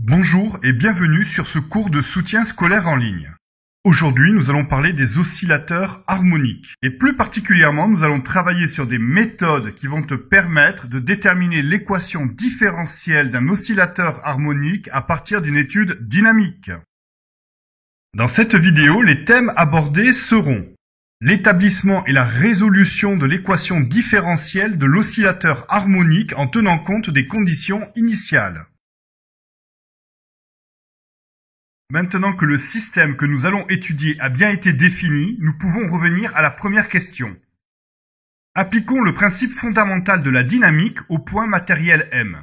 Bonjour et bienvenue sur ce cours de soutien scolaire en ligne. Aujourd'hui, nous allons parler des oscillateurs harmoniques. Et plus particulièrement, nous allons travailler sur des méthodes qui vont te permettre de déterminer l'équation différentielle d'un oscillateur harmonique à partir d'une étude dynamique. Dans cette vidéo, les thèmes abordés seront l'établissement et la résolution de l'équation différentielle de l'oscillateur harmonique en tenant compte des conditions initiales. Maintenant que le système que nous allons étudier a bien été défini, nous pouvons revenir à la première question. Appliquons le principe fondamental de la dynamique au point matériel M.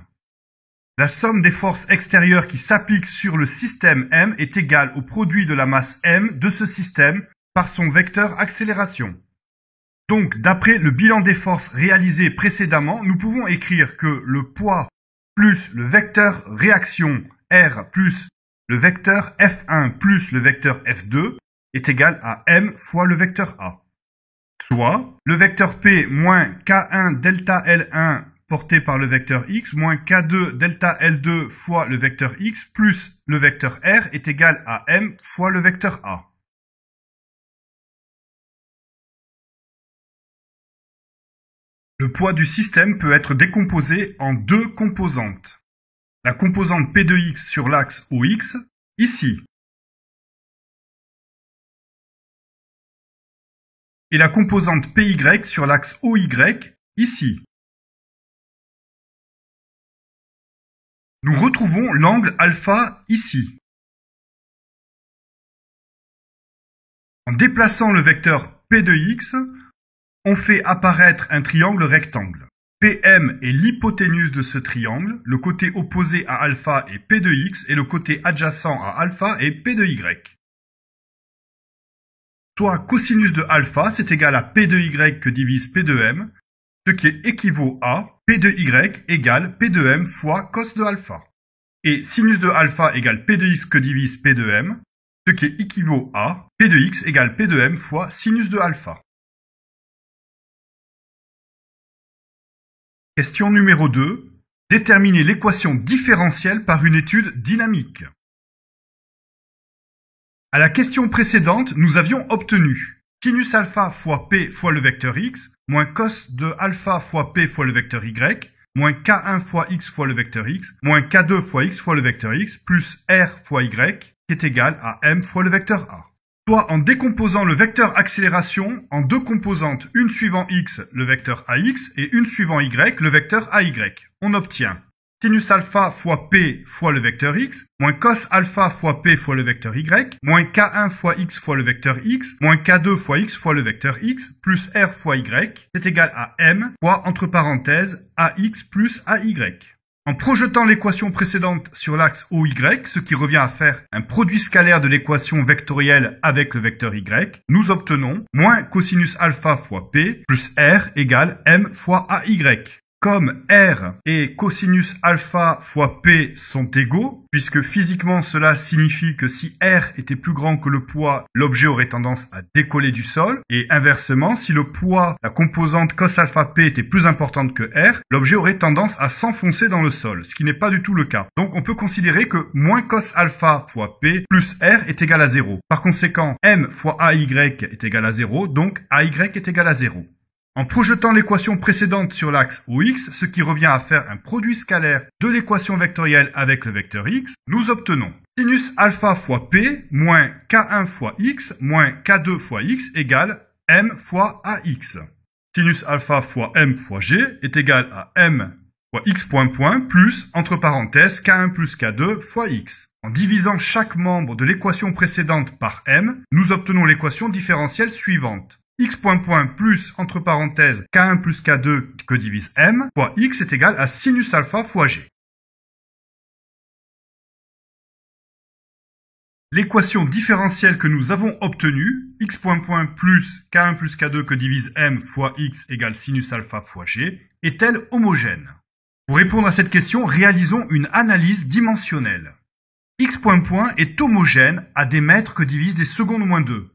La somme des forces extérieures qui s'appliquent sur le système M est égale au produit de la masse M de ce système par son vecteur accélération. Donc, d'après le bilan des forces réalisé précédemment, nous pouvons écrire que le poids plus le vecteur réaction R plus le vecteur F1 plus le vecteur F2 est égal à M fois le vecteur A. Soit le vecteur P moins K1 delta L1 porté par le vecteur X moins K2 delta L2 fois le vecteur X plus le vecteur R est égal à M fois le vecteur A. Le poids du système peut être décomposé en deux composantes. La composante P de X sur l'axe OX, ici. Et la composante PY sur l'axe OY, ici. Nous retrouvons l'angle alpha ici. En déplaçant le vecteur P de X, on fait apparaître un triangle rectangle. PM est l'hypoténuse de ce triangle, le côté opposé à alpha est P de X et le côté adjacent à alpha est P de Y. Soit cosinus de alpha, c'est égal à P de Y que divise P de M, ce qui équivaut à P de Y égale P de M fois cos de alpha. Et sinus de alpha égale P de X que divise P de M, ce qui équivaut à P de X égale P de M fois sinus de alpha. Question numéro 2. Déterminer l'équation différentielle par une étude dynamique. À la question précédente, nous avions obtenu sinus alpha fois P fois le vecteur X, moins cos de alpha fois P fois le vecteur Y, moins K1 fois X fois le vecteur X, moins K2 fois X fois le vecteur X, plus R fois Y, qui est égal à M fois le vecteur A. Soit en décomposant le vecteur accélération en deux composantes, une suivant X, le vecteur AX, et une suivant Y, le vecteur AY. On obtient sinus alpha fois P fois le vecteur X, moins cos alpha fois P fois le vecteur Y, moins K1 fois X fois le vecteur X, moins K2 fois X fois le vecteur X, plus R fois Y, c'est égal à M fois, entre parenthèses, AX plus AY. En projetant l'équation précédente sur l'axe OY, ce qui revient à faire un produit scalaire de l'équation vectorielle avec le vecteur Y, nous obtenons moins cosinus alpha fois P plus R égale M fois AY. Comme R et cosinus alpha fois P sont égaux, puisque physiquement cela signifie que si R était plus grand que le poids, l'objet aurait tendance à décoller du sol, et inversement, si le poids, la composante cos alpha P était plus importante que R, l'objet aurait tendance à s'enfoncer dans le sol, ce qui n'est pas du tout le cas. Donc on peut considérer que moins cos alpha fois P plus R est égal à 0. Par conséquent, M fois AY est égal à 0, donc AY est égal à 0. En projetant l'équation précédente sur l'axe OX, ce qui revient à faire un produit scalaire de l'équation vectorielle avec le vecteur X, nous obtenons sinus alpha fois P moins K1 fois X moins K2 fois X égale M fois AX. Sinus alpha fois M fois G est égal à M fois X point point plus, entre parenthèses, K1 plus K2 fois X. En divisant chaque membre de l'équation précédente par M, nous obtenons l'équation différentielle suivante. X point point plus, entre parenthèses, K1 plus K2 que divise M, fois X est égal à sinus alpha fois G. L'équation différentielle que nous avons obtenue, X point point plus K1 plus K2 que divise M fois X égale sinus alpha fois G, est-elle homogène? Pour répondre à cette question, réalisons une analyse dimensionnelle. X point point est homogène à des mètres que divise des secondes moins 2.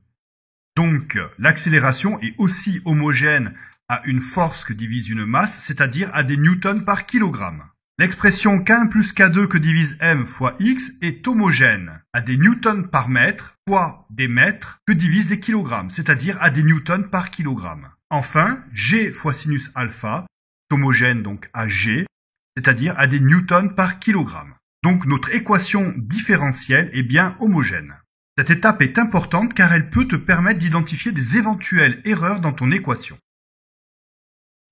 Donc, l'accélération est aussi homogène à une force que divise une masse, c'est-à-dire à des newtons par kilogramme. L'expression K1 plus K2 que divise m fois x est homogène à des newtons par mètre fois des mètres que divise des kilogrammes, c'est-à-dire à des newtons par kilogramme. Enfin, G fois sinus alpha est homogène donc à G, c'est-à-dire à des newtons par kilogramme. Donc notre équation différentielle est bien homogène. Cette étape est importante car elle peut te permettre d'identifier des éventuelles erreurs dans ton équation.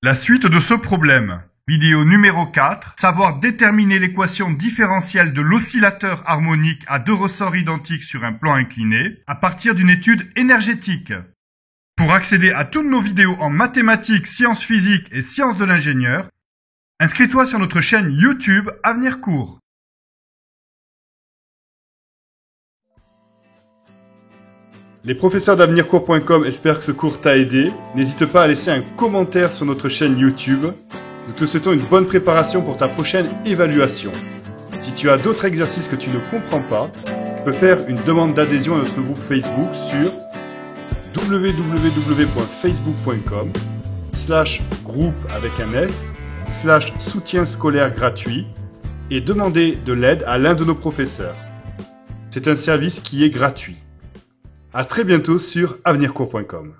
La suite de ce problème. Vidéo numéro 4, savoir déterminer l'équation différentielle de l'oscillateur harmonique à deux ressorts identiques sur un plan incliné à partir d'une étude énergétique. Pour accéder à toutes nos vidéos en mathématiques, sciences physiques et sciences de l'ingénieur, inscris-toi sur notre chaîne YouTube Avenir Cours. Les professeurs d'avenircours.com espèrent que ce cours t'a aidé. N'hésite pas à laisser un commentaire sur notre chaîne YouTube. Nous te souhaitons une bonne préparation pour ta prochaine évaluation. Si tu as d'autres exercices que tu ne comprends pas, tu peux faire une demande d'adhésion à notre groupe Facebook sur www.facebook.com/groupe avec un S/soutien scolaire gratuit et demander de l'aide à l'un de nos professeurs. C'est un service qui est gratuit. À très bientôt sur avenircours.com.